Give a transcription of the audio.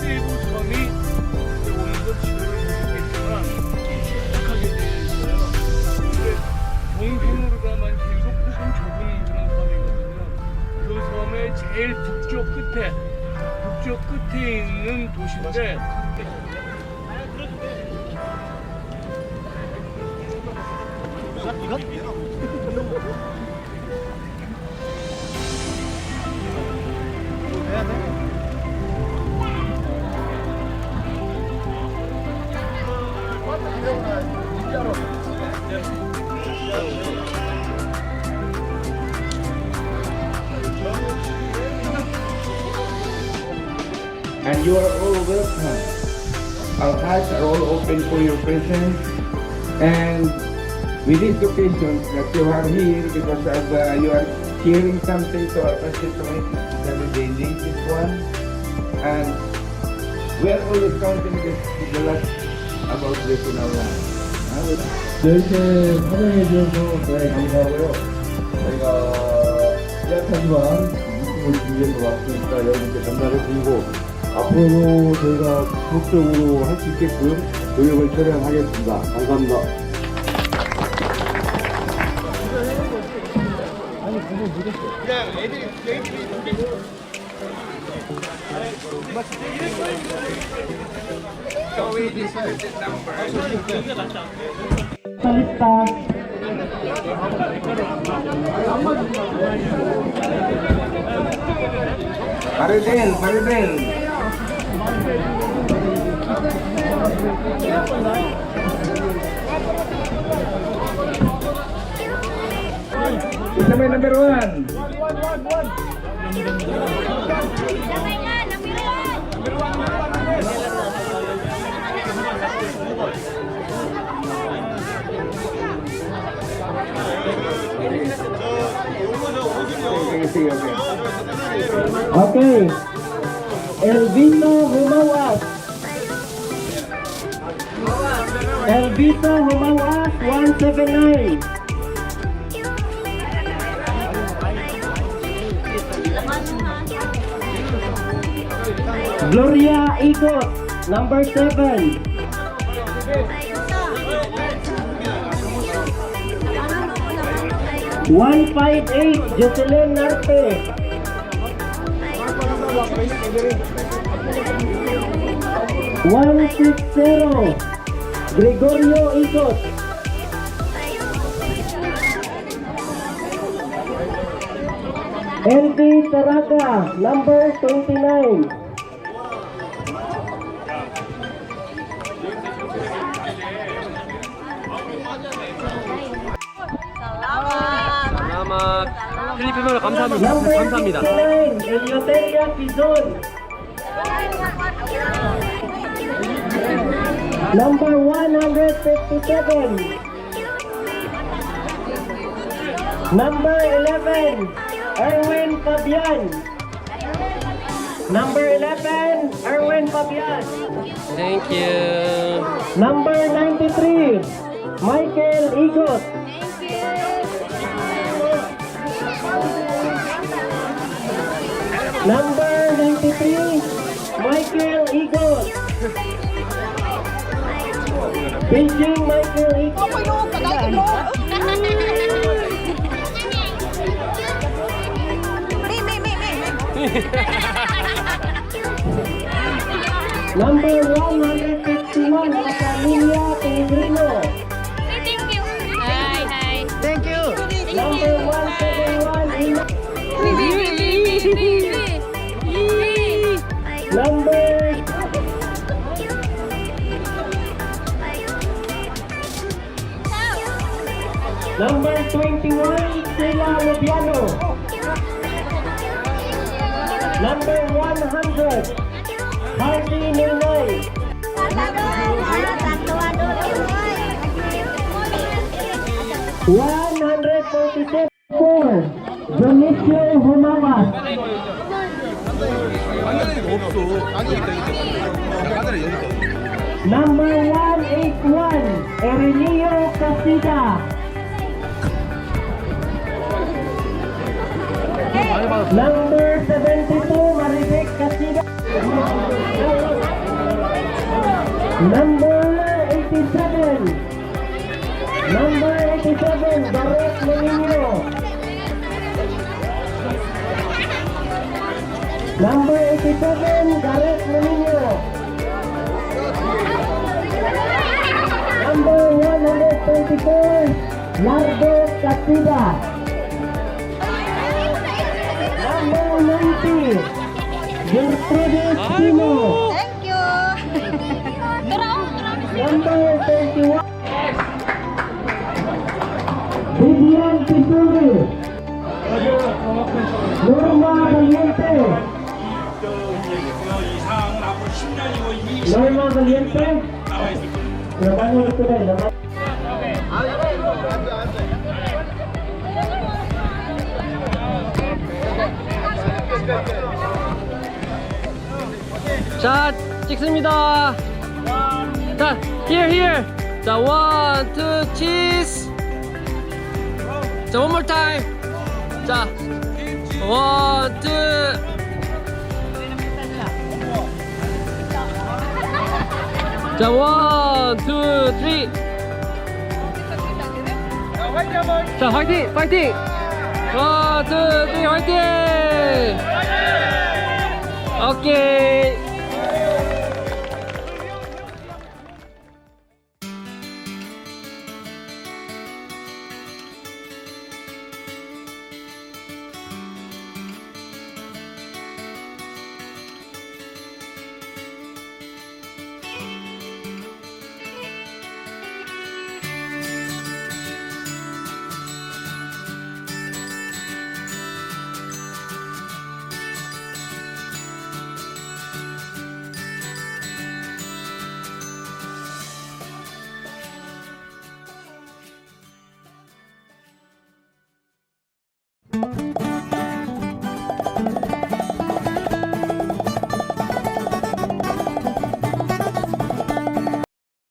일부 섬이 오는 것 지도를 보시겠지만 시작하게 되어 있어요. 동생으로가만 길고 폭은 좁은 그런 섬이거든요. 그 섬의 제일 북쪽 끝에 있는 도시인데 And you are all welcome. Our hearts are all open for your presence. And with this occasion that you are here because of you are sharing something to our constituents, that they need this one. And we are always counting this the last about this in our life. 이렇게 환영해 주셔서 대단히 감사하고요. 저희가 약하지만 물품을 준비해서 왔으니까 여러분께 전달해 드리고 앞으로도 저희가 지속적으로 할 수 있게끔 노력을 처리하겠습니다. 감사합니다. Paridin. Isa may number 1. Okay. Elvito Humawas. Elvito Humawas 179. Gloria Igot number 7. One 158 Jocelyn Narte. 160 Gregorio Igot. LD Taraga number 29. salamat. 필리핀어로 감사합니다. 감사합니다. Eleuteria Quizon. Number 157. Number 11, Erwin Fabian. Number 11, Erwin Fabian. Thank you. Number 93, Michael Igot. Number 93, Michael Igot. Beijing Michael Igot. Number 151, Catalina Pellegrino. Hi. Thank you. Number 171, Ina. Number 21, Sheila Lubiano. Number 100, Hardy Nunay. 147, Dionisio Humamas. Number 181, Erineo Casida. Number 72, Maribek Casida. Number 87, Garrett Molino. Number 87, Garrett Molino. Number 124, Lardo Casida. Number 90, Gertrude Pino. Thank you. Number 31, Vivian Pisuri. Norma Valiente. Norma Valiente. Labanan ito na, labanan. 자, 찍습니다. 자, here. 자, 1, 2, cheese. 자, one more time. 자, 1, 2. 자, 1, 2, 3. 자, 화이팅! 1, 2, 3, 화이팅! 오케이.